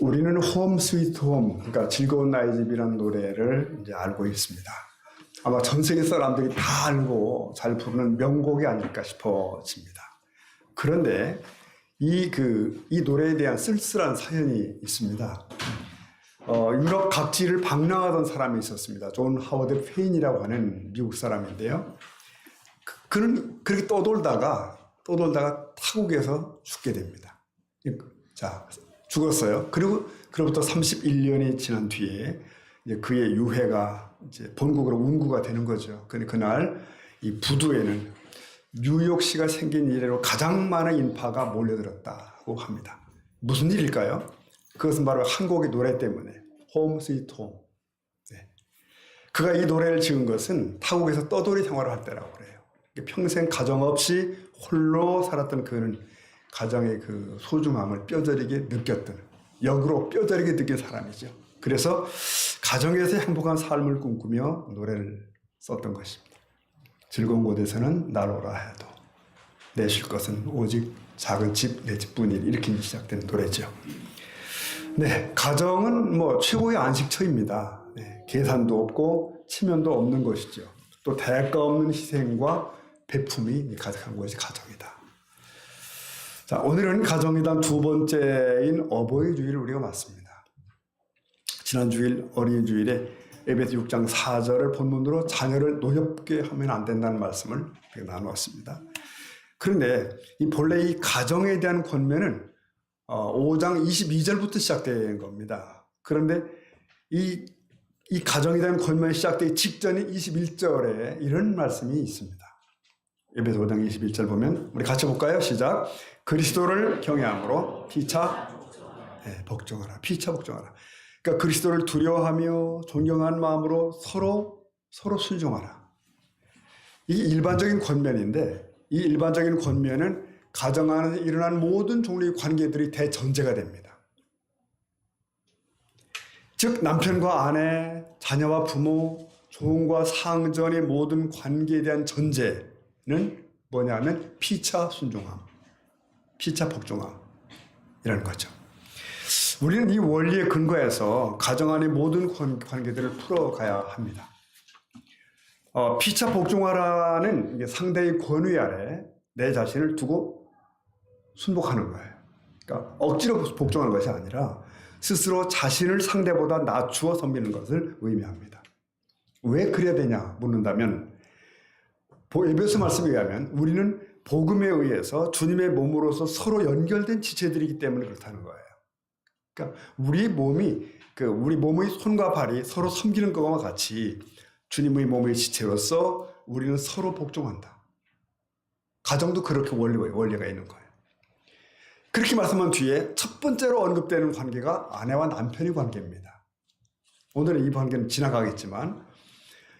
우리는 홈 스위트 홈, 그러니까 즐거운 나의 집이라는 노래를 이제 알고 있습니다. 아마 전 세계 사람들이 다 알고 잘 부르는 명곡이 아닐까 싶어집니다. 그런데 이 노래에 대한 쓸쓸한 사연이 있습니다. 유럽 각지를 방랑하던 사람이 있었습니다. 존 하워드 페인이라고 하는 미국 사람인데요. 그는 그렇게 떠돌다가 타국에서 죽게 됩니다. 자, 죽었어요. 그리고 그로부터 31년이 지난 뒤에 이제 그의 유해가 이제 본국으로 운구가 되는 거죠. 그날 이 부두에는 뉴욕시가 생긴 이래로 가장 많은 인파가 몰려들었다고 합니다. 무슨 일일까요? 그것은 바로 한 곡의 노래 때문에 홈 스위트 홈. 네. 그가 이 노래를 지은 것은 타국에서 떠돌이 생활을 할 때라고 그래요. 평생 가정 없이 홀로 살았던 그는 가정의 그 소중함을 뼈저리게 느꼈던, 역으로 뼈저리게 느낀 사람이죠. 그래서 가정에서 행복한 삶을 꿈꾸며 노래를 썼던 것입니다. 즐거운 곳에서는 날 오라 해도 내 쉴 것은 오직 작은 집, 내 집뿐이니, 이렇게 시작되는 노래죠. 네, 가정은 뭐 최고의 안식처입니다. 네, 계산도 없고 치면도 없는 것이죠. 또 대가 없는 희생과 베품이 가득한 것이 가정이다. 자, 오늘은 가정이단 두 번째인 어버이 주일을 우리가 맞습니다. 지난 주일 어린이 주일에 에베소 6장 4절을 본문으로 자녀를 노엽게 하면 안 된다는 말씀을 나누었습니다. 그런데 본래 이 가정에 대한 권면은 5장 22절부터 시작된 겁니다. 그런데 이 가정에 대한 권면이 시작되기 직전인 21절에 이런 말씀이 있습니다. 에베소 5장 21절 보면 우리 같이 볼까요? 시작. 그리스도를 경외함으로 피차 복종하라. 피차 복종하라. 그러니까 그리스도를 두려워하며 존경하는 마음으로 서로 순종하라. 이게 일반적인 권면인데, 이 일반적인 권면은 가정 안에서 일어난 모든 종류의 관계들이 대전제가 됩니다. 즉 남편과 아내, 자녀와 부모, 종과 상전의 모든 관계에 대한 전제는 뭐냐면 피차 순종함, 피차 복종함이라는 거죠. 우리는 이 원리에 근거해서 가정 안의 모든 관계들을 풀어가야 합니다. 피차 복종하라는 상대의 권위 아래 내 자신을 두고 순복하는 거예요. 그러니까 억지로 복종하는 것이 아니라 스스로 자신을 상대보다 낮추어 섬기는 것을 의미합니다. 왜 그래야 되냐 묻는다면, 에베소 말씀에 의하면 우리는 복음에 의해서 주님의 몸으로서 서로 연결된 지체들이기 때문에 그렇다는 거예요. 그러니까 우리 몸의 손과 발이 서로 섬기는 것과 같이 주님의 몸의 지체로서 우리는 서로 복종한다. 가정도 그렇게 원리가 있는 거예요. 그렇게 말씀한 뒤에 첫 번째로 언급되는 관계가 아내와 남편의 관계입니다. 오늘은 이 관계는 지나가겠지만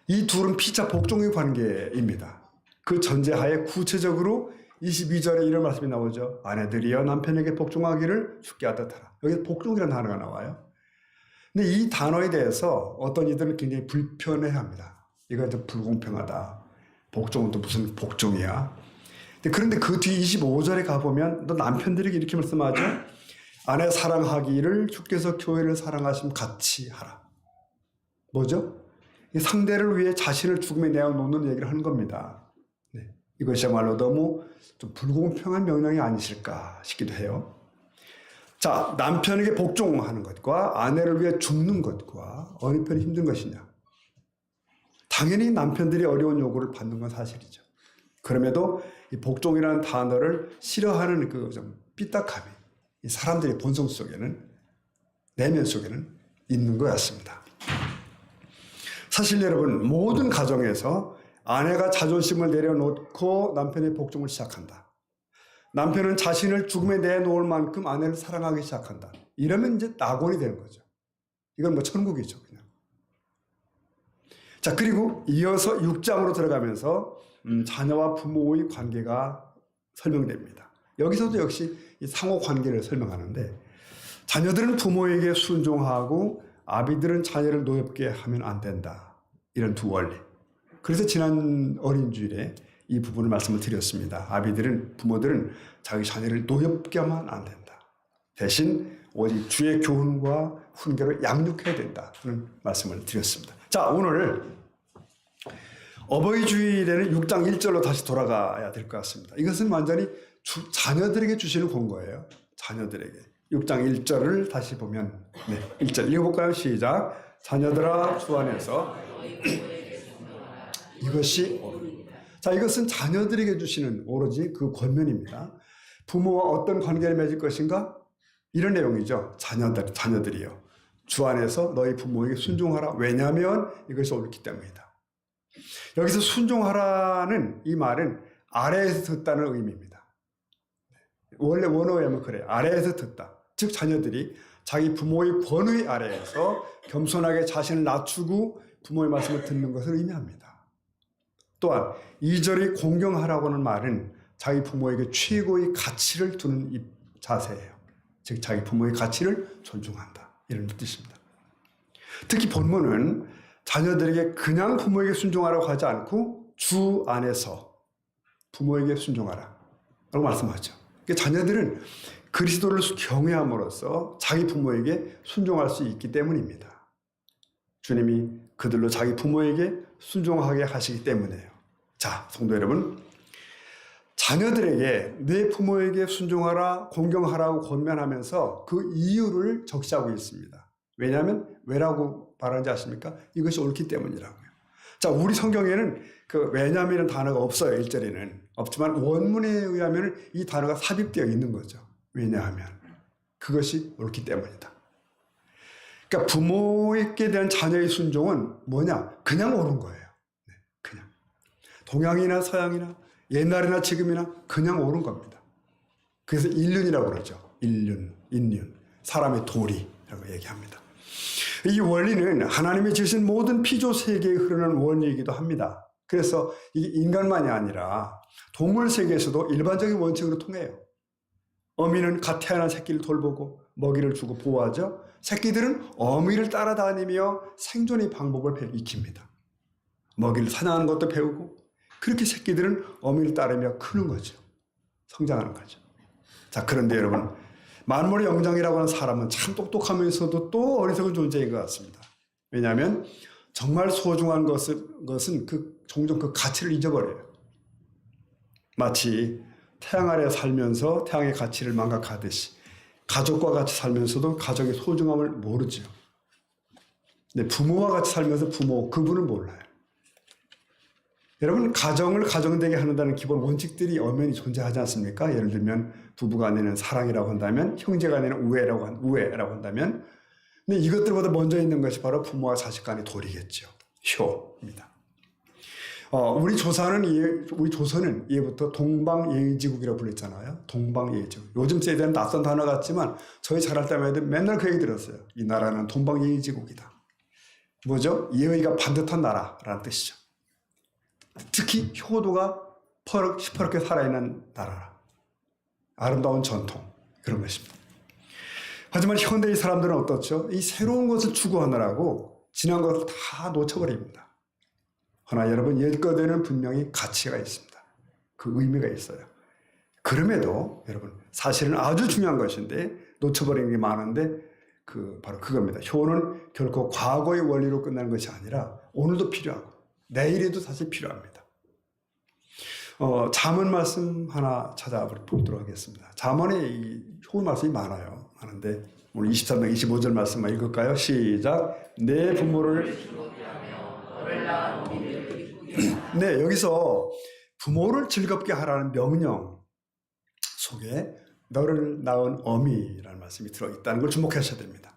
이 둘은 피차 복종의 관계입니다. 그 전제하에 구체적으로 22절에 이런 말씀이 나오죠. 아내들이여 남편에게 복종하기를 주께 하듯하라. 여기 복종이라는 단어가 나와요. 근데 이 단어에 대해서 어떤 이들은 굉장히 불편해합니다. 이건 좀 불공평하다. 복종은 또 무슨 복종이야. 그런데 그 뒤 25절에 가보면 또 남편들에게 이렇게 말씀하죠. 아내 사랑하기를 주께서 교회를 사랑하심 같이 하라. 뭐죠? 상대를 위해 자신을 죽음에 내어놓는 얘기를 하는 겁니다. 네. 이것이야말로 너무 좀 불공평한 명령이 아니실까 싶기도 해요. 자, 남편에게 복종하는 것과 아내를 위해 죽는 것과 어느 편이 힘든 것이냐? 당연히 남편들이 어려운 요구를 받는 건 사실이죠. 그럼에도 이 복종이라는 단어를 싫어하는 그 좀 삐딱함이 이 사람들의 본성 속에는, 내면 속에는 있는 것 같습니다. 사실 여러분, 모든 가정에서 아내가 자존심을 내려놓고 남편의 복종을 시작한다. 남편은 자신을 죽음에 내놓을 만큼 아내를 사랑하기 시작한다. 이러면 이제 낙원이 되는 거죠. 이건 뭐 천국이죠, 그냥. 자, 그리고 이어서 6장으로 들어가면서 자녀와 부모의 관계가 설명됩니다. 여기서도 역시 이 상호 관계를 설명하는데, 자녀들은 부모에게 순종하고 아비들은 자녀를 노엽게 하면 안 된다. 이런 두 원리. 그래서 지난 어린이주일에 이 부분을 말씀을 드렸습니다. 부모들은 자기 자녀를 노엽게 하면 안 된다. 대신 오직 주의 교훈과 훈계로 양육해야 된다는 말씀을 드렸습니다. 자, 오늘 어버이 주일에는 6장 1절로 다시 돌아가야 될 것 같습니다. 이것은 완전히 자녀들에게 주시는 권고예요. 자녀들에게. 6장 1절을 다시 보면 1절 읽어볼까요? 시작. 자녀들아 주 안에서 이것이 자, 이것은 자녀들에게 주시는 오로지 그 권면입니다. 부모와 어떤 관계를 맺을 것인가? 이런 내용이죠. 자녀들이요. 주 안에서 너희 부모에게 순종하라. 왜냐하면 이것이 옳기 때문이다. 여기서 순종하라는 이 말은 아래에서 듣다는 의미입니다. 원래 원어에 하면 그래요. 아래에서 듣다. 즉 자녀들이 자기 부모의 권위 아래에서 겸손하게 자신을 낮추고 부모의 말씀을 듣는 것을 의미합니다. 또한 2절의 공경하라고 하는 말은 자기 부모에게 최고의 가치를 두는 이 자세예요. 즉 자기 부모의 가치를 존중한다. 이런 뜻입니다. 특히 본문은 자녀들에게 그냥 부모에게 순종하라고 하지 않고 주 안에서 부모에게 순종하라 라고 말씀하죠. 그러니까 자녀들은 그리스도를 경외함으로써 자기 부모에게 순종할 수 있기 때문입니다. 주님이 그들로 자기 부모에게 순종하게 하시기 때문에요. 자, 성도 여러분, 자녀들에게 내 부모에게 순종하라, 공경하라고 권면하면서 그 이유를 적시하고 있습니다. 왜냐하면 왜라고 말하는지 아십니까? 이것이 옳기 때문이라고요. 자, 우리 성경에는 그 왜냐하면 단어가 없어요. 1절에는 없지만 원문에 의하면 이 단어가 삽입되어 있는 거죠. 왜냐하면 그것이 옳기 때문이다. 그러니까 부모에게 대한 자녀의 순종은 뭐냐? 그냥 옳은 거예요. 그냥 동양이나 서양이나 옛날이나 지금이나 그냥 옳은 겁니다. 그래서 인륜이라고 그러죠. 인륜, 사람의 도리라고 얘기합니다. 이 원리는 하나님이 지으신 모든 피조 세계에 흐르는 원리이기도 합니다. 그래서 이게 인간만이 아니라 동물 세계에서도 일반적인 원칙으로 통해요. 어미는 갓 태어난 새끼를 돌보고 먹이를 주고 보호하죠. 새끼들은 어미를 따라다니며 생존의 방법을 익힙니다. 먹이를 사냥하는 것도 배우고 그렇게 새끼들은 어미를 따르며 크는 거죠. 성장하는 거죠. 자, 그런데 여러분, 만물의 영장이라고 하는 사람은 참 똑똑하면서도 또 어리석은 존재인 것 같습니다. 왜냐하면 정말 소중한 것은 종종 그 가치를 잊어버려요. 마치 태양 아래 살면서 태양의 가치를 망각하듯이 가족과 같이 살면서도 가족의 소중함을 모르죠. 근데 부모와 같이 살면서 그분을 몰라요. 여러분, 가정을 가정되게 하는다는 기본 원칙들이 엄연히 존재하지 않습니까? 예를 들면 부부 간에는 사랑이라고 한다면, 형제 간에는 우애라고 한다면, 근데 이것들보다 먼저 있는 것이 바로 부모와 자식 간의 도리겠죠. 효입니다. 우리 조선은 예부터 동방예의지국이라고 불렸잖아요. 동방예의지국. 요즘 세대는 낯선 단어 같지만 저희 자랄 때마다 맨날 그 얘기 들었어요. 이 나라는 동방예의지국이다. 뭐죠? 예의가 반듯한 나라라는 뜻이죠. 특히 효도가 시퍼렇게 살아있는 나라라. 아름다운 전통, 그런 것입니다. 하지만 현대의 사람들은 어떻죠? 이 새로운 것을 추구하느라고 지난 것을 다 놓쳐버립니다. 그러나 여러분, 옛것에는 분명히 가치가 있습니다. 그 의미가 있어요. 그럼에도 여러분, 사실은 아주 중요한 것인데 놓쳐버리는 게 많은데 바로 그겁니다. 효는 결코 과거의 원리로 끝나는 것이 아니라 오늘도 필요하고 내일에도 사실 필요합니다. 잠언 말씀 하나 찾아보도록 하겠습니다. 잠언에 이 효 말씀이 많은데 오늘 23장 25절 말씀만 읽을까요? 시작. 내 부모를 네, 여기서 부모를 즐겁게 하라는 명령 속에 너를 낳은 어미라는 말씀이 들어있다는 걸 주목하셔야 됩니다.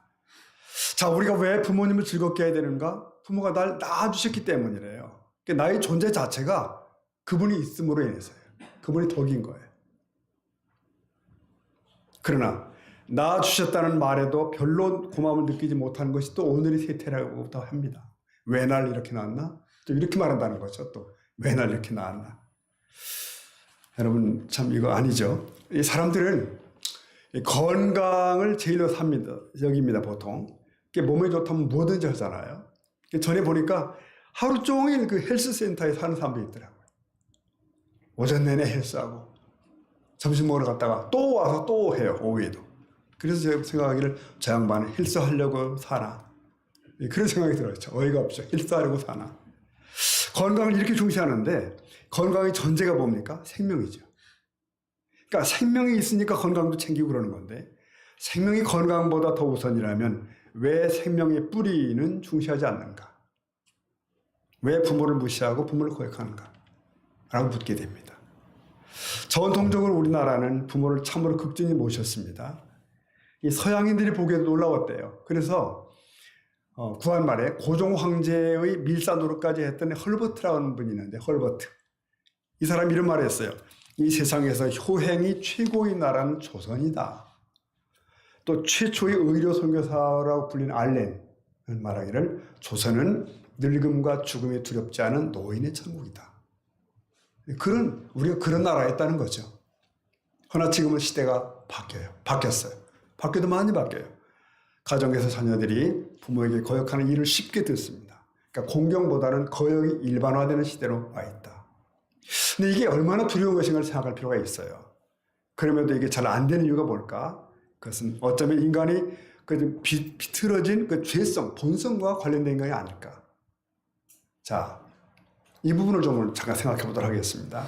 자, 우리가 왜 부모님을 즐겁게 해야 되는가? 부모가 날 낳아주셨기 때문이래요. 그러니까 나의 존재 자체가 그분이 있음으로 인해서요. 그분이 덕인 거예요. 그러나 낳아주셨다는 말에도 별로 고마움을 느끼지 못하는 것이 또 오늘의 세태라고 합니다. 왜 날 이렇게 낳았나? 또 이렇게 말한다는 거죠. 또 왜 날 이렇게 낳았나? 여러분, 참 이거 아니죠. 이 사람들은 건강을 제일로 여깁니다, 보통. 몸에 좋다면 뭐든지 하잖아요. 전에 보니까 하루 종일 그 헬스센터에 사는 사람도 있더라고요. 오전 내내 헬스하고 점심 먹으러 갔다가 또 와서 또 해요, 오후에도. 그래서 제가 생각하기를 저 양반은 힐스하려고 사나. 그런 생각이 들었죠. 어이가 없죠. 힐스하려고 사나. 건강을 이렇게 중시하는데 건강의 전제가 뭡니까? 생명이죠. 그러니까 생명이 있으니까 건강도 챙기고 그러는 건데 생명이 건강보다 더 우선이라면 왜 생명의 뿌리는 중시하지 않는가? 왜 부모를 무시하고 부모를 거역하는가? 라고 묻게 됩니다. 전통적으로 우리나라는 부모를 참으로 극진히 모셨습니다. 이 서양인들이 보기에도 놀라웠대요. 그래서 구한 말에 고종 황제의 밀사 노릇까지 했던 헐버트라는 분이 있는데 헐버트. 이 사람이 이런 말을 했어요. 이 세상에서 효행이 최고의 나라는 조선이다. 또 최초의 의료 선교사라고 불리는 알렌은 말하기를 조선은 늙음과 죽음이 두렵지 않은 노인의 천국이다. 우리가 그런 나라였다는 거죠. 그러나 지금은 시대가 바뀌었어요. 바뀌어도 많이 바뀌어요. 가정에서 자녀들이 부모에게 거역하는 일을 쉽게 듣습니다. 그러니까 공경보다는 거역이 일반화되는 시대로 와 있다. 근데 이게 얼마나 두려운 것인가를 생각할 필요가 있어요. 그럼에도 이게 잘 안 되는 이유가 뭘까? 그것은 어쩌면 인간이 그 비틀어진 그 죄성, 본성과 관련된 것이 아닐까. 자, 이 부분을 좀 잠깐 생각해 보도록 하겠습니다.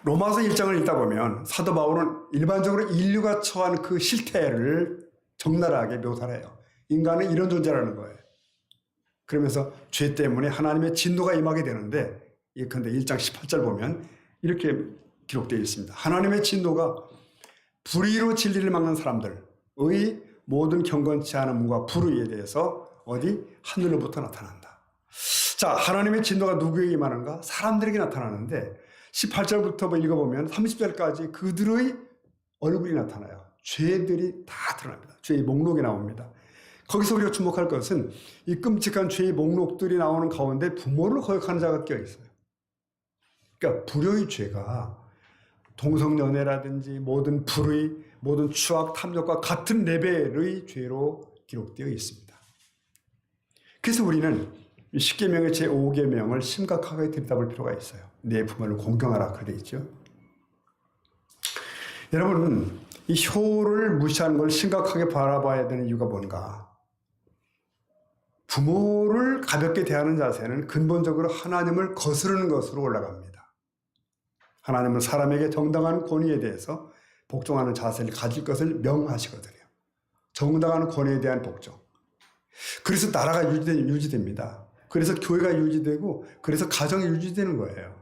로마서 1장을 읽다 보면 사도 바울은 일반적으로 인류가 처한 그 실태를 적나라하게 묘사를 해요. 인간은 이런 존재라는 거예요. 그러면서 죄 때문에 하나님의 진노가 임하게 되는데 예컨대 1장 18절 보면 이렇게 기록되어 있습니다. 하나님의 진노가 불의로 진리를 막는 사람들의 모든 경건치 않은 문과 불의에 대해서 하늘로부터 나타난다. 자, 하나님의 진노가 누구에게 임하는가? 사람들에게 나타나는데 18절부터 읽어보면 30절까지 그들의 얼굴이 나타나요. 죄들이 다 드러납니다. 죄의 목록이 나옵니다. 거기서 우리가 주목할 것은 이 끔찍한 죄의 목록들이 나오는 가운데 부모를 거역하는 자가 껴있어요. 그러니까 불효의 죄가 동성연애라든지 모든 불의, 모든 추악, 탐욕과 같은 레벨의 죄로 기록되어 있습니다. 그래서 우리는 10계명의 제5계명을 심각하게 들여다볼 필요가 있어요. 내 부모를 공경하라 그렇게 되어 있죠. 여러분, 이 효를 무시하는 걸 심각하게 바라봐야 되는 이유가 뭔가? 부모를 가볍게 대하는 자세는 근본적으로 하나님을 거스르는 것으로 올라갑니다. 하나님은 사람에게 정당한 권위에 대해서 복종하는 자세를 가질 것을 명하시거든요. 정당한 권위에 대한 복종. 그래서 나라가 유지됩니다. 그래서 교회가 유지되고 그래서 가정이 유지되는 거예요.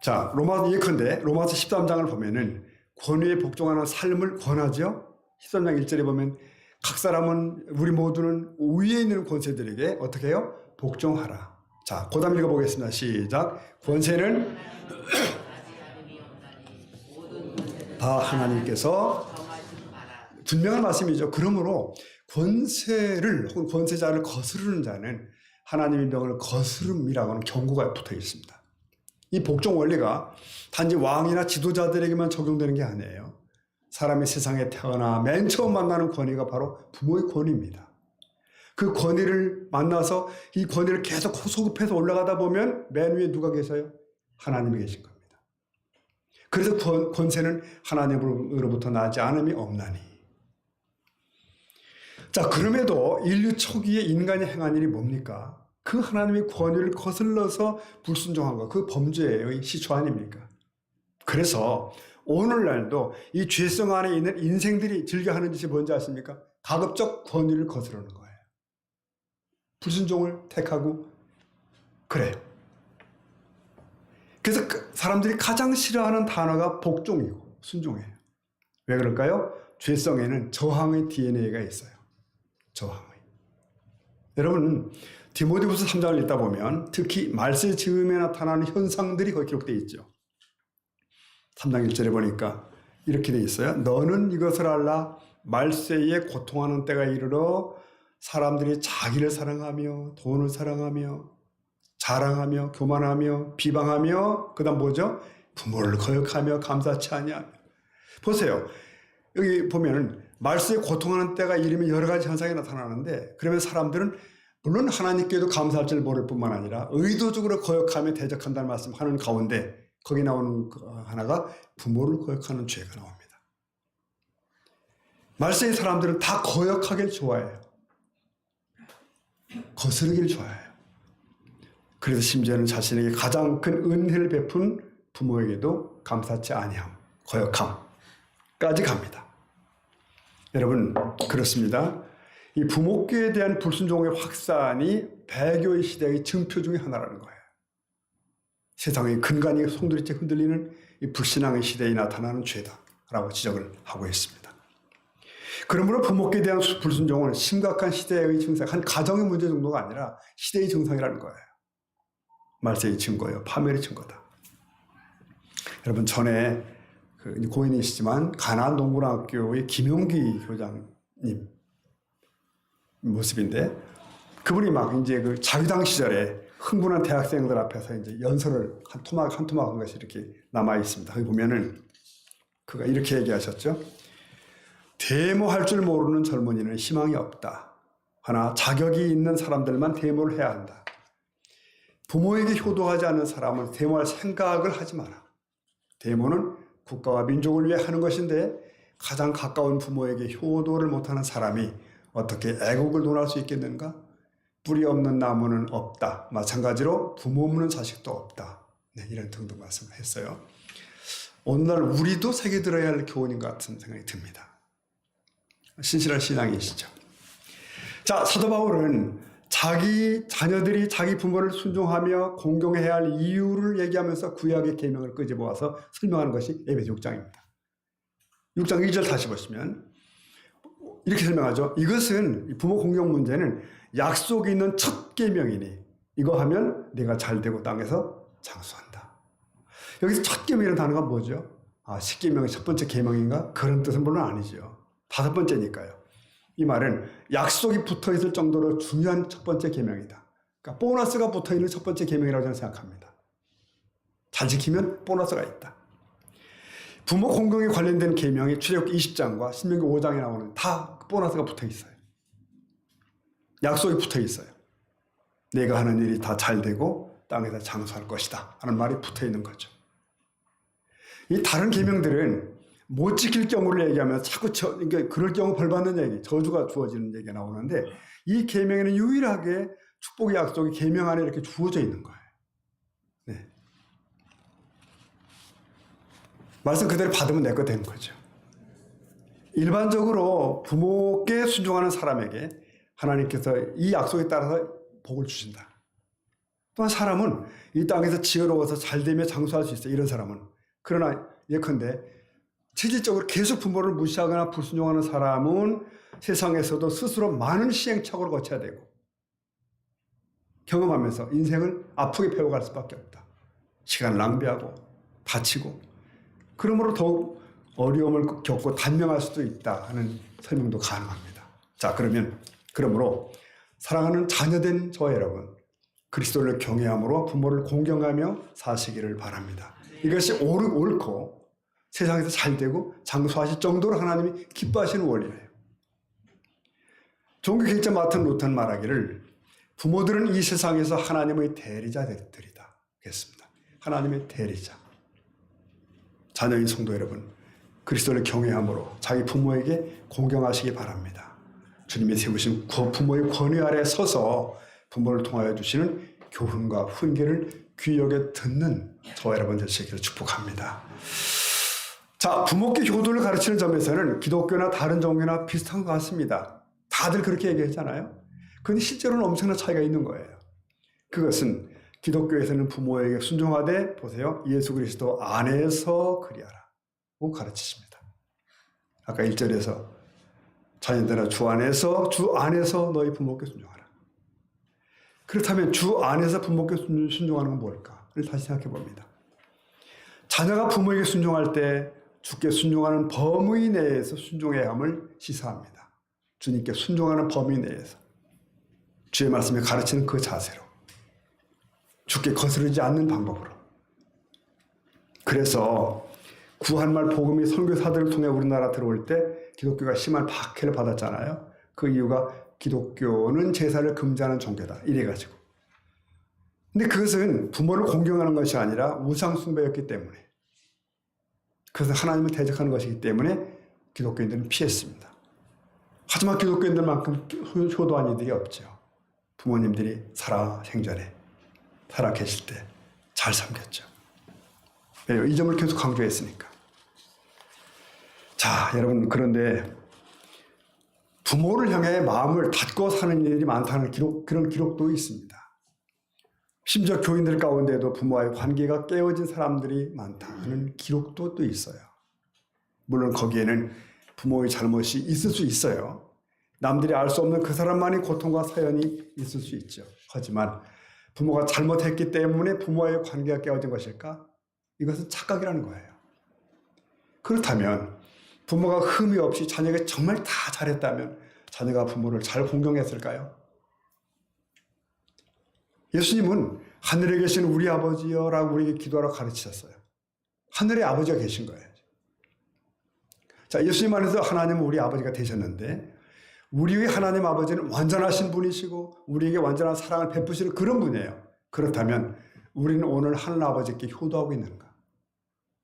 자, 예컨대 로마서 13장을 보면은 권위에 복종하는 삶을 권하죠. 13장 1절에 보면 각 사람은 우리 모두는 위에 있는 권세들에게 어떻게 해요? 복종하라. 자, 그 다음 읽어보겠습니다. 시작. 권세는 다 하나님께서 분명한 말씀이죠. 그러므로 권세를 혹은 권세자를 거스르는 자는 하나님의 명을 거스름이라고 하는 경고가 붙어 있습니다. 이 복종 원리가 단지 왕이나 지도자들에게만 적용되는 게 아니에요. 사람이 세상에 태어나 맨 처음 만나는 권위가 바로 부모의 권위입니다. 그 권위를 만나서 이 권위를 계속 소급해서 올라가다 보면 맨 위에 누가 계세요? 하나님이 계신 겁니다. 그래서 권세는 하나님으로부터 나지 않음이 없나니. 자, 그럼에도 인류 초기에 인간이 행한 일이 뭡니까? 그 하나님의 권위를 거슬러서 불순종한 것, 그 범죄의 시초 아닙니까? 그래서 오늘날도 이 죄성 안에 있는 인생들이 즐겨하는 짓이 뭔지 아십니까? 가급적 권위를 거스르는 거예요. 불순종을 택하고 그래요. 그래서 사람들이 가장 싫어하는 단어가 복종이고 순종이에요. 왜 그럴까요? 죄성에는 저항의 DNA가 있어요. 저항의. 여러분, 디모데후서 3장을 읽다 보면 특히 말세 즈음에 나타나는 현상들이 거기 기록되어 있죠. 3장 1절에 보니까 이렇게 되어 있어요. 너는 이것을 알라. 말세에 고통하는 때가 이르러 사람들이 자기를 사랑하며 돈을 사랑하며 자랑하며 교만하며 비방하며 그 다음 뭐죠? 부모를 거역하며 감사치 아니하며. 보세요. 여기 보면은 말세에 고통하는 때가 이르면 여러 가지 현상이 나타나는데 그러면 사람들은 물론 하나님께도 감사할 줄 모를 뿐만 아니라 의도적으로 거역하며 대적한다는 말씀하는 가운데 거기 나오는 하나가 부모를 거역하는 죄가 나옵니다. 말세의 사람들은 다 거역하길 좋아해요. 거스르기를 좋아해요. 그래서 심지어는 자신에게 가장 큰 은혜를 베푼 부모에게도 감사치 아니함, 거역함까지 갑니다. 여러분, 그렇습니다. 이 부모께 대한 불순종의 확산이 배교의 시대의 증표 중에 하나라는 거예요. 세상의 근간이 송두리째 흔들리는 이 불신앙의 시대에 나타나는 죄다라고 지적을 하고 있습니다. 그러므로 부모께 대한 불순종은 심각한 시대의 증상, 한 가정의 문제 정도가 아니라 시대의 증상이라는 거예요. 말세의 증거예요. 파멸의 증거다. 여러분, 전에 고인이시지만 가나안 농고등학교의 김용기 교장님 모습인데, 그분이 막 이제 그 자유당 시절에 흥분한 대학생들 앞에서 이제 연설을 한 토막 한 것이 이렇게 남아 있습니다. 거기 보면은 그가 이렇게 얘기하셨죠. 데모할 줄 모르는 젊은이는 희망이 없다. 하나 자격이 있는 사람들만 데모를 해야 한다. 부모에게 효도하지 않는 사람은 데모할 생각을 하지 마라. 데모는 국가와 민족을 위해 하는 것인데 가장 가까운 부모에게 효도를 못하는 사람이 어떻게 애국을 논할 수 있겠는가? 뿌리 없는 나무는 없다. 마찬가지로 부모 없는 자식도 없다. 네, 이런 등등 말씀을 했어요. 오늘날 우리도 새겨 들어야 할 교훈인 것 같은 생각이 듭니다. 신실한 신앙이시죠. 자, 사도 바울은 자기 자녀들이 자기 부모를 순종하며 공경해야 할 이유를 얘기하면서 구약의 계명을 끄집어와서 설명하는 것이 에베소 6장입니다. 6장 2절 다시 보시면 이렇게 설명하죠. 이것은 부모 공경 문제는 약속이 있는 첫 계명이니 이거 하면 내가 잘되고 땅에서 장수한다. 여기서 첫 계명이라는 단어가 뭐죠? 십계명의 첫 번째 계명인가? 그런 뜻은 물론 아니죠. 다섯 번째니까요. 이 말은 약속이 붙어있을 정도로 중요한 첫 번째 계명이다. 그러니까 보너스가 붙어있는 첫 번째 계명이라고 저는 생각합니다. 잘 지키면 보너스가 있다. 부모 공경에 관련된 계명이 출애굽기 20장과 신명기 5장에 나오는 다 보너스가 붙어있어요. 약속이 붙어있어요. 내가 하는 일이 다 잘되고 땅에서 장수할 것이다 하는 말이 붙어있는 거죠. 이 다른 계명들은 못 지킬 경우를 얘기하면 자꾸 그러니까 그럴 경우 벌 받는 얘기, 저주가 주어지는 얘기가 나오는데 이 계명에는 유일하게 축복의 약속이 계명 안에 이렇게 주어져 있는 거예요. 네. 말씀 그대로 받으면 내 거 되는 거죠. 일반적으로 부모께 순종하는 사람에게 하나님께서 이 약속에 따라서 복을 주신다. 또한 사람은 이 땅에서 지혜로워서 잘되며 장수할 수 있어요. 이런 사람은. 그러나 예컨대 체질적으로 계속 부모를 무시하거나 불순종하는 사람은 세상에서도 스스로 많은 시행착오를 거쳐야 되고 경험하면서 인생을 아프게 배워갈 수밖에 없다. 시간을 낭비하고 다치고 그러므로 더욱 어려움을 겪고 단명할 수도 있다 하는 설명도 가능합니다. 자, 그러므로 사랑하는 자녀된 저 여러분, 그리스도를 경외함으로 부모를 공경하며 사시기를 바랍니다. 이것이 옳고 세상에서 잘되고 장수하실 정도로 하나님이 기뻐하시는 원리예요. 종교개혁자 마틴 루터는 말하기를 부모들은 이 세상에서 하나님의 대리자들이다 했습니다. 하나님의 대리자. 자녀인 성도 여러분, 그리스도를 경외함으로 자기 부모에게 공경하시기 바랍니다. 주님이 세우신 부모의 권위 아래 서서 부모를 통하여 주시는 교훈과 훈계를 귀 여겨 듣는 저와 여러분 되시기를 축복합니다. 자, 부모께 효도를 가르치는 점에서는 기독교나 다른 종교나 비슷한 것 같습니다. 다들 그렇게 얘기했잖아요. 그런데 실제로는 엄청난 차이가 있는 거예요. 그것은 기독교에서는 부모에게 순종하되 보세요. 예수 그리스도 안에서 그리하라고 가르치십니다. 아까 1절에서 자녀들아 주 안에서 너희 부모께 순종하라. 그렇다면 주 안에서 부모께 순종하는 건 뭘까를 다시 생각해 봅니다. 자녀가 부모에게 순종할 때 주께 순종하는 범위 내에서 순종해야 함을 시사합니다. 주님께 순종하는 범위 내에서 주의 말씀에 가르치는 그 자세로 주께 거스르지 않는 방법으로. 그래서 구한말 복음이 선교사들을 통해 우리나라 들어올 때 기독교가 심한 박해를 받았잖아요. 그 이유가 기독교는 제사를 금지하는 종교다 이래가지고. 근데 그것은 부모를 공경하는 것이 아니라 우상 숭배였기 때문에, 그것은 하나님을 대적하는 것이기 때문에 기독교인들은 피했습니다. 하지만 기독교인들만큼 효도한 이들이 없죠. 부모님들이 살아 생전에 살아 계실 때 잘 섬겼죠. 왜요? 이 점을 계속 강조했으니까. 자, 여러분, 그런데 부모를 향해 마음을 닫고 사는 일이 많다는 그런 기록도 있습니다. 심지어 교인들 가운데도 부모와의 관계가 깨어진 사람들이 많다는 기록도 또 있어요. 물론 거기에는 부모의 잘못이 있을 수 있어요. 남들이 알 수 없는 그 사람만의 고통과 사연이 있을 수 있죠. 하지만 부모가 잘못했기 때문에 부모와의 관계가 깨어진 것일까? 이것은 착각이라는 거예요. 그렇다면 부모가 흠이 없이 자녀에게 정말 다 잘했다면 자녀가 부모를 잘 공경했을까요? 예수님은 하늘에 계신 우리 아버지여 라고 우리에게 기도하라고 가르치셨어요. 하늘에 아버지가 계신 거예요. 자, 예수님 안에서 하나님은 우리 아버지가 되셨는데 우리의 하나님 아버지는 완전하신 분이시고 우리에게 완전한 사랑을 베푸시는 그런 분이에요. 그렇다면 우리는 오늘 하늘 아버지께 효도하고 있는가?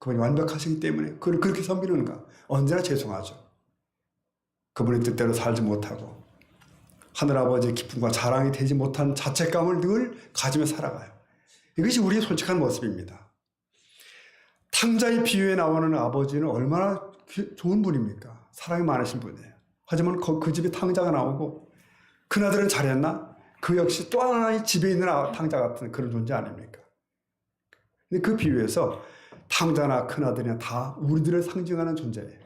그분이 완벽하시기 때문에 그를 그렇게 섬기는가? 언제나 죄송하죠. 그분의 뜻대로 살지 못하고 하늘 아버지의 기쁨과 자랑이 되지 못한 자책감을 늘 가지며 살아가요. 이것이 우리의 솔직한 모습입니다. 탕자의 비유에 나오는 아버지는 얼마나 좋은 분입니까? 사랑이 많으신 분이에요. 하지만 그 집에 탕자가 나오고 그나들은 잘했나? 그 역시 또 하나의 집에 있는 탕자 같은 그런 존재 아닙니까? 근데 그 비유에서 탕자나 큰아들이나 다 우리들을 상징하는 존재예요.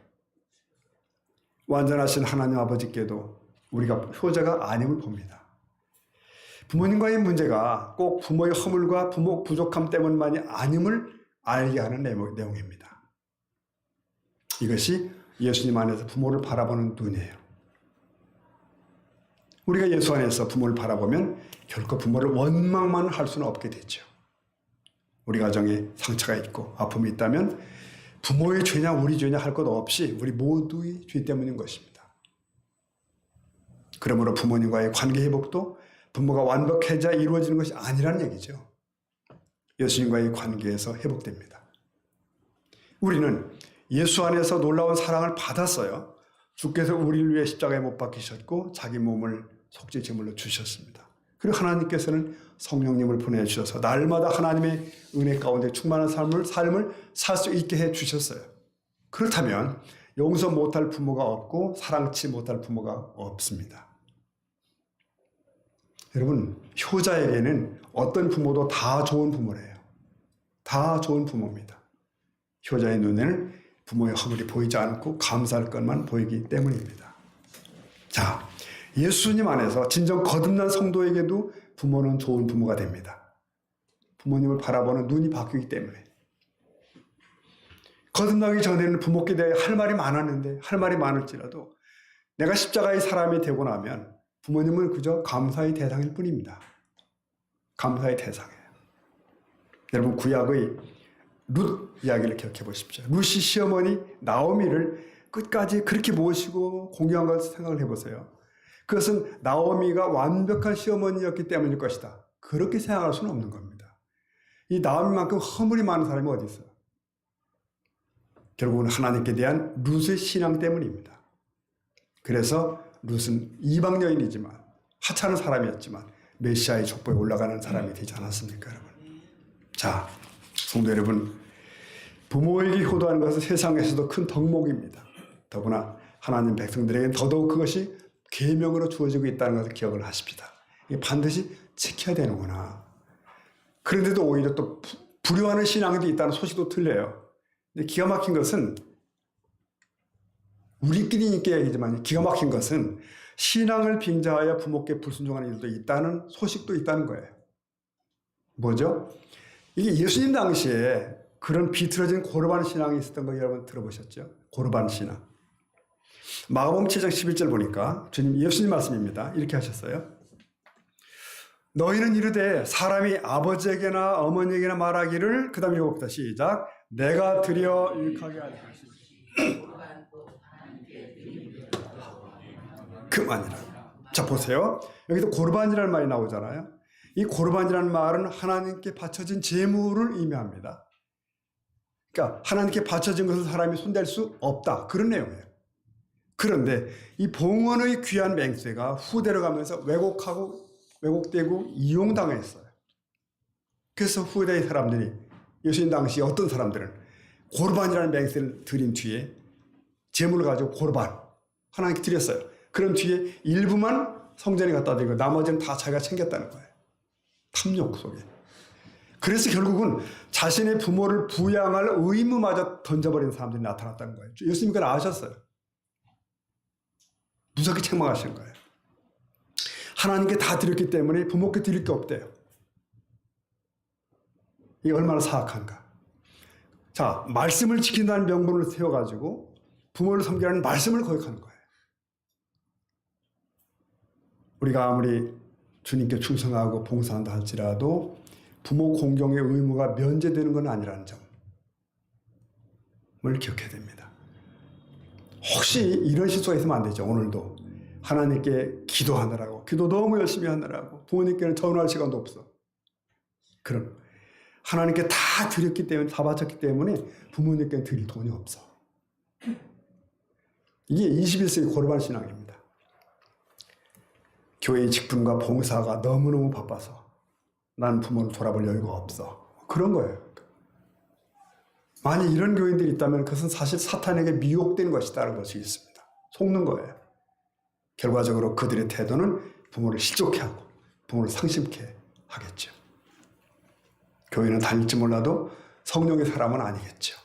완전하신 하나님 아버지께도 우리가 효자가 아님을 봅니다. 부모님과의 문제가 꼭 부모의 허물과 부모 부족함 때문만이 아님을 알게 하는 내용입니다. 이것이 예수님 안에서 부모를 바라보는 눈이에요. 우리가 예수 안에서 부모를 바라보면 결코 부모를 원망만 할 수는 없게 되죠. 우리 가정에 상처가 있고 아픔이 있다면 부모의 죄냐 우리 죄냐 할 것 없이 우리 모두의 죄 때문인 것입니다. 그러므로 부모님과의 관계 회복도 부모가 완벽해져야 이루어지는 것이 아니라는 얘기죠. 예수님과의 관계에서 회복됩니다. 우리는 예수 안에서 놀라운 사랑을 받았어요. 주께서 우리를 위해 십자가에 못 박히셨고 자기 몸을 속죄 제물로 주셨습니다. 그리고 하나님께서는 성령님을 보내주셔서 날마다 하나님의 은혜 가운데 충만한 삶을 살 수 있게 해주셨어요. 그렇다면 용서 못할 부모가 없고 사랑치 못할 부모가 없습니다. 여러분, 효자에게는 어떤 부모도 다 좋은 부모래요. 다 좋은 부모입니다. 효자의 눈에는 부모의 허물이 보이지 않고 감사할 것만 보이기 때문입니다. 자, 예수님 안에서 진정 거듭난 성도에게도 부모는 좋은 부모가 됩니다. 부모님을 바라보는 눈이 바뀌기 때문에. 거듭나기 전에는 부모께 대해 할 말이 많았는데 할 말이 많을지라도 내가 십자가의 사람이 되고 나면 부모님은 그저 감사의 대상일 뿐입니다. 감사의 대상이에요. 여러분, 구약의 룻 이야기를 기억해 보십시오. 룻이 시어머니 나오미를 끝까지 그렇게 모시고 공경한 것을 생각을 해보세요. 그것은 나오미가 완벽한 시어머니였기 때문일 것이다. 그렇게 생각할 수는 없는 겁니다. 이 나오미만큼 허물이 많은 사람이 어디 있어요? 결국은 하나님께 대한 룻의 신앙 때문입니다. 그래서 룻은 이방 여인이지만 하찮은 사람이었지만 메시아의 족보에 올라가는 사람이 되지 않았습니까, 여러분? 자, 성도 여러분, 부모에게 효도하는 것은 세상에서도 큰 덕목입니다. 더구나 하나님 백성들에게는 더더욱 그것이 계명으로 주어지고 있다는 것을 기억을 하십시다. 이게 반드시 지켜야 되는구나. 그런데도 오히려 또 불효하는 신앙도 있다는 소식도 들려요. 근데 기가 막힌 것은 우리끼리니까 얘기지만 기가 막힌 것은 신앙을 빙자하여 부모께 불순종하는 일도 있다는 소식도 있다는 거예요. 뭐죠? 이게 예수님 당시에 그런 비틀어진 고르반 신앙이 있었던 거 여러분 들어보셨죠? 고르반 신앙. 마가복음 7장 11절 보니까 예수님 말씀입니다. 이렇게 하셨어요. 너희는 이르되 사람이 아버지에게나 어머니에게나 말하기를, 그 다음에 읽어봅시다. 시작. 내가 드려 유익하게 할 것이 그만이라. 자, 보세요. 여기서 고르반이라는 말이 나오잖아요. 이 고르반이라는 말은 하나님께 바쳐진 제물을 의미합니다. 그러니까 하나님께 바쳐진 것을 사람이 손댈 수 없다. 그런 내용이에요. 그런데 이 봉헌의 귀한 맹세가 후대로 가면서 왜곡되고 이용당했어요. 그래서 후대의 사람들이, 예수님 당시 어떤 사람들은 고르반이라는 맹세를 드린 뒤에 제물을 가지고 고르반 하나님께 드렸어요. 그런 뒤에 일부만 성전에 갖다 드리고 나머지는 다 자기가 챙겼다는 거예요. 탐욕 속에. 그래서 결국은 자신의 부모를 부양할 의무마저 던져버린 사람들이 나타났다는 거예요. 예수님 그걸 아셨어요. 무섭게 책망하시는 거예요. 하나님께 다 드렸기 때문에 부모께 드릴 게 없대요. 이게 얼마나 사악한가. 자, 말씀을 지킨다는 명분을 세워가지고 부모를 섬기라는 말씀을 거역하는 거예요. 우리가 아무리 주님께 충성하고 봉사한다 할지라도 부모 공경의 의무가 면제되는 건 아니라는 점을 기억해야 됩니다. 혹시 이런 실수가 있으면 안 되죠. 오늘도 하나님께 기도하느라고, 기도 너무 열심히 하느라고 부모님께는 전화할 시간도 없어. 그럼 하나님께 다 드렸기 때문에, 다 바쳤기 때문에 부모님께 드릴 돈이 없어. 이게 21세기 고르반 신앙입니다. 교회의 직분과 봉사가 너무너무 바빠서 나는 부모를 돌아볼 여유가 없어. 그런 거예요. 만약 이런 교인들이 있다면 그것은 사실 사탄에게 미혹된 것이다라는 것이 있습니다. 속는 거예요. 결과적으로 그들의 태도는 부모를 실족해 하고 부모를 상심케 하겠죠. 교회는 다닐지 몰라도 성령의 사람은 아니겠죠.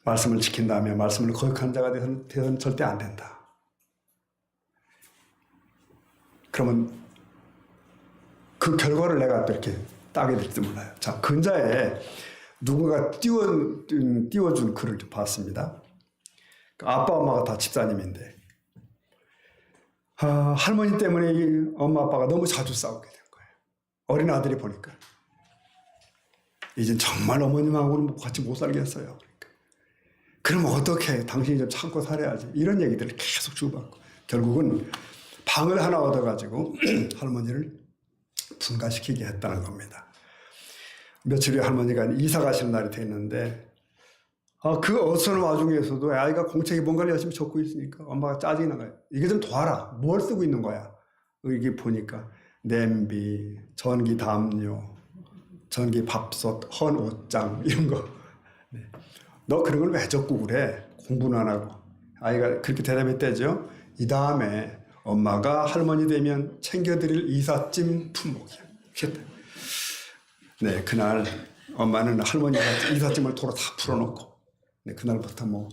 말씀을 지킨다면 말씀을 거역하는 자가 되서는 절대 안 된다. 그러면 그 결과를 내가 또 이렇게 따게 될지 몰라요. 자, 근자에 누군가 띄워준 글을 좀 봤습니다. 아빠, 엄마가 다 집사님인데, 할머니 때문에 엄마, 아빠가 너무 자주 싸우게 된 거예요. 어린 아들이 보니까. 이젠 정말 어머님하고는 같이 못 살겠어요. 그러니까. 그럼 어떻게 당신이 좀 참고 살아야지. 이런 얘기들을 계속 주고받고. 결국은 방을 하나 얻어가지고 할머니를 분가시키게 했다는 겁니다. 며칠 후에 할머니가 이사 가시는 날이 됐는데 그 어수선한 와중에서도 아이가 공책에 뭔가를 열심히 적고 있으니까 엄마가 짜증이 난 거예요. 이게 좀 도와라. 뭘 쓰고 있는 거야? 이게 보니까 냄비, 전기 담요, 전기 밥솥, 헌 옷장 이런 거. 네. 너 그런 걸 왜 적고 그래? 공부는 안 하고. 아이가 그렇게 대답했대죠. 이 다음에 엄마가 할머니 되면 챙겨드릴 이삿짐 품목이야. 네, 그날 엄마는 할머니가 이삿짐을 도로 다 풀어놓고 네, 그날부터 뭐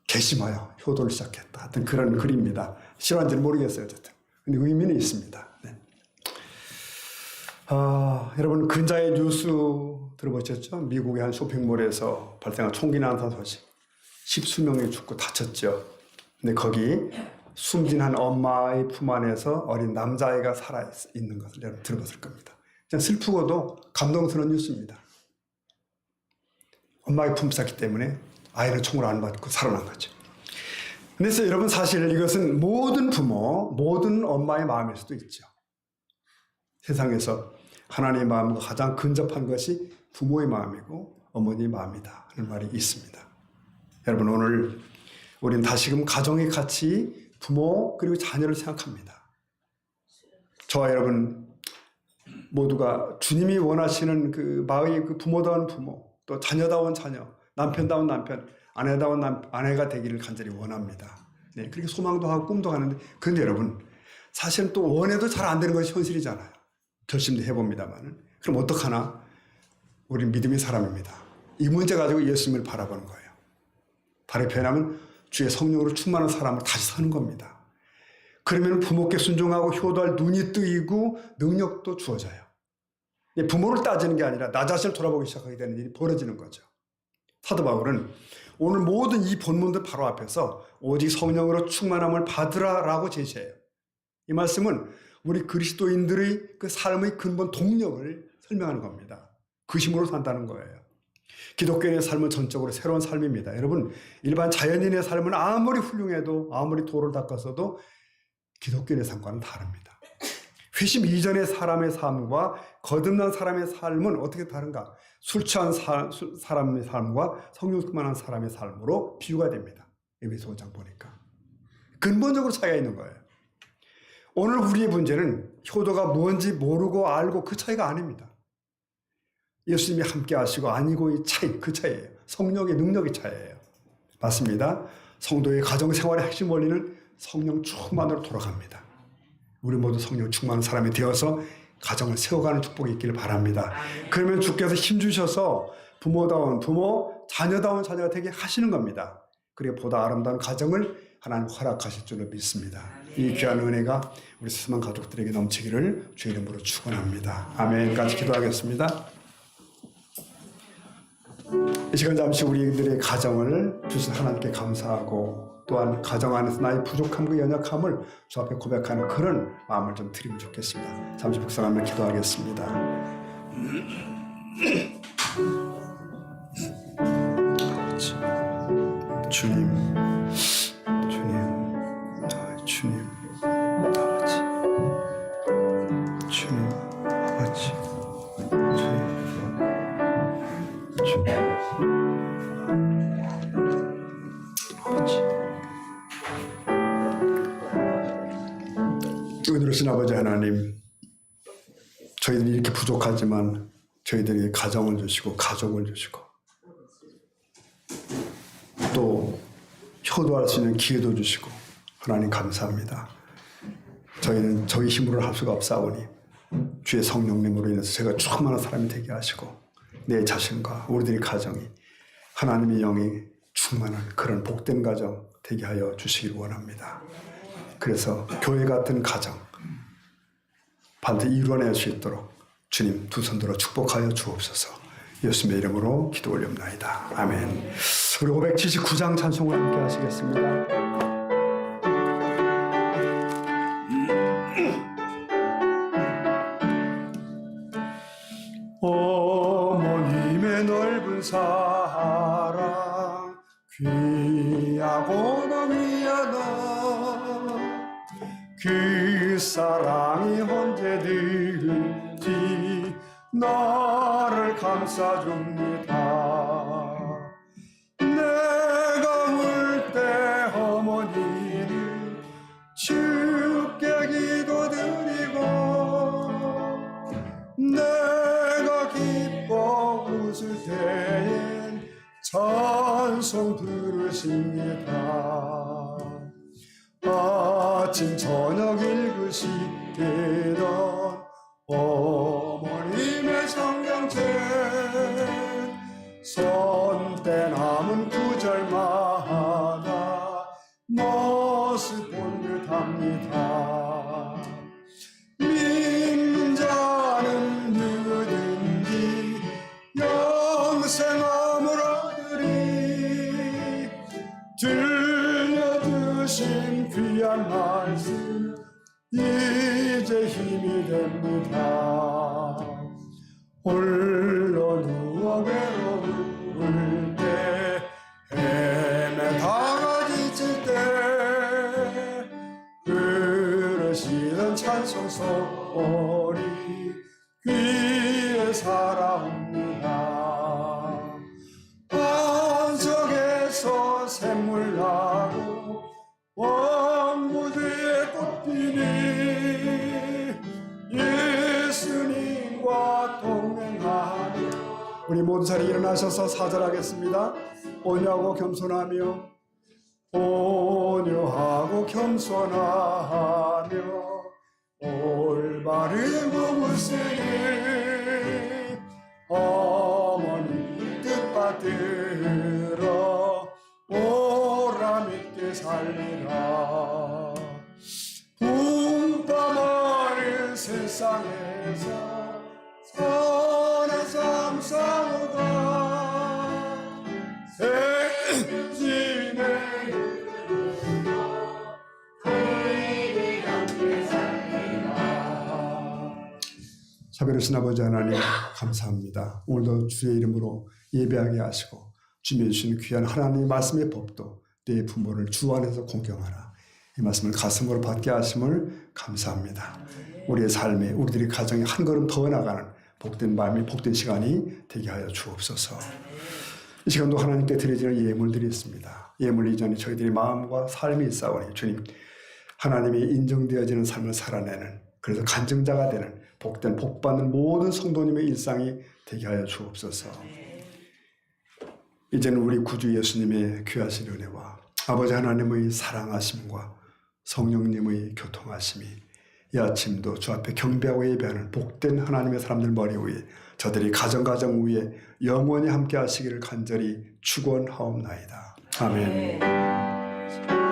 괘씸하여 효도를 시작했다. 하여튼 그런 글입니다. 실화인지는 모르겠어요. 어쨌든. 근데 의미는 있습니다. 네. 여러분 근자의 뉴스 들어보셨죠? 미국의 한 쇼핑몰에서 발생한 총기 난사 소식. 10수명이 죽고 다쳤죠. 근데 거기 숨진 한 엄마의 품 안에서 어린 남자아이가 살아있는 것을 여러분 들어봤을 겁니다. 그냥 슬프고도 감동스러운 뉴스입니다. 엄마의 품삯이기 때문에 아이는 총을 안 맞고 살아난 거죠. 그래서 여러분 사실 이것은 모든 부모, 모든 엄마의 마음일 수도 있죠. 세상에서 하나님의 마음과 가장 근접한 것이 부모의 마음이고 어머니의 마음이다 하는 말이 있습니다. 여러분 오늘 우리는 다시금 가정의 가치, 부모 그리고 자녀를 생각합니다. 저와 여러분 모두가 주님이 원하시는 그 마의 그 부모다운 부모, 또 자녀다운 자녀, 남편다운 남편, 아내다운 아내가 되기를 간절히 원합니다. 네, 그렇게 소망도 하고 꿈도 가는데, 그런데 여러분 사실은 또 원해도 잘 안 되는 것이 현실이잖아요. 결심도 해봅니다만. 그럼 어떡하나? 우리는 믿음의 사람입니다. 이 문제 가지고 예수님을 바라보는 거예요. 다르게 표현하면 주의 성령으로 충만한 사람을 다시 사는 겁니다. 그러면 부모께 순종하고 효도할 눈이 뜨이고 능력도 주어져요. 부모를 따지는 게 아니라 나 자신을 돌아보기 시작하게 되는 일이 벌어지는 거죠. 사도 바울은 오늘 모든 이 본문들 바로 앞에서 오직 성령으로 충만함을 받으라라고 제시해요. 이 말씀은 우리 그리스도인들의 그 삶의 근본 동력을 설명하는 겁니다. 그 힘으로 산다는 거예요. 기독교인의 삶은 전적으로 새로운 삶입니다. 여러분 일반 자연인의 삶은 아무리 훌륭해도 아무리 도를 닦았어도 기독교인의 삶과는 다릅니다. 회심 이전의 사람의 삶과 거듭난 사람의 삶은 어떻게 다른가? 술 취한 사람의 삶과 성령 충만한 사람의 삶으로 비유가 됩니다. 에베소 5장 보니까. 근본적으로 차이가 있는 거예요. 오늘 우리의 문제는 효도가 뭔지 모르고 알고 그 차이가 아닙니다. 예수님이 함께 하시고 아니고의 차이, 그 차이예요. 성령의 능력의 차이예요. 맞습니다. 성도의 가정생활의 핵심 원리는 성령 충만으로 돌아갑니다. 우리 모두 성령 충만한 사람이 되어서 가정을 세워가는 축복이 있기를 바랍니다. 그러면 주께서 힘주셔서 부모다운 부모, 자녀다운 자녀가 되게 하시는 겁니다. 그리고 보다 아름다운 가정을 하나님 허락하실 줄로 믿습니다. 이 귀한 은혜가 우리 수많은 가족들에게 넘치기를 주의 이름으로 축원합니다. 아멘. 같이 기도하겠습니다. 이 시간 잠시 우리들의 가정을 주신 하나님께 감사하고 또한 가정 안에서 나의 부족함과 연약함을 주 앞에 고백하는 그런 마음을 좀 드리면 좋겠습니다. 잠시 묵상하며 기도하겠습니다. 주님, 주님, 아버지, 주님, 아버지, 주님, 아버지. 은혜로우신 아버지 하나님, 저희들이 이렇게 부족하지만 저희들에게 가정을 주시고 가족을 주시고 또 효도할 수 있는 기회도 주시고 하나님 감사합니다. 저희는 저희 힘으로는 할 수가 없사오니 주의 성령님으로 인해서 제가 충만한 사람이 되게 하시고 내 자신과 우리들의 가정이 하나님의 영이 충만한 그런 복된 가정 되게 하여 주시길 원합니다. 그래서 교회 같은 가정 반드시 이루어낼 수 있도록 주님 두 손 들어 축복하여 주옵소서. 예수님의 이름으로 기도 올립니다. 아멘. 우리 579장 찬송을 함께 하시겠습니다. 어머님의 넓은 사랑 귀하고 너무하다. 그 사랑이 언제든지 나를 감싸줍니다. 내가 울 때 어머니를 주께 기도드리고 내가 기뻐 웃을 때엔 찬송 들으십니다. 아침 저녁 읽으시던 어머님의 성경책 손때 남은 구절마다 모습 본 듯합니다. 믿는 자는 누구든지 영생함을 얻으리. 들려주신 귀한 말씀 이제 힘이 됩니다. 홀로 누워 외로울 때 헤매다가 지칠 때 부르시던 찬송 소리 귀에 살아옵니다. 반석에서 샘물 나고 왕무지에 꽃피니 예수님과 동행하며 우리 모든 자리 일어나셔서 사절하겠습니다. 온유하고 겸손하며 온유하고 겸손하며 올바른 몸을 어머니 뜻받들어 오라 믿게 살리라. 붐떠버린 세상에서 선한 삶 싸우다 생진의 자비로우신 아버지 하나님 감사합니다. 오늘도 주의 이름으로 예배하게 하시고 주님이 주신 귀한 하나님의 말씀의 법도 내 부모를 주 안에서 공경하라. 이 말씀을 가슴으로 받게 하심을 감사합니다. 우리의 삶에 우리들의 가정에 한 걸음 더 나가는 복된 마음이 복된 시간이 되게 하여 주옵소서. 이 시간도 하나님께 드려지는 예물들이 있습니다. 예물 이전에 저희들이 마음과 삶이 있사오니 주님, 하나님이 인정되어지는 삶을 살아내는, 그래서 간증자가 되는 복된 복받는 모든 성도님의 일상이 되게 하여 주옵소서. 이제는 우리 구주 예수님의 귀하신 은혜와 아버지 하나님의 사랑하심과 성령님의 교통하심이 이 아침도 주 앞에 경배하고 예배하는 복된 하나님의 사람들 머리 위에, 저들이 가정 위에 영원히 함께 하시기를 간절히 축원하옵나이다. 아멘.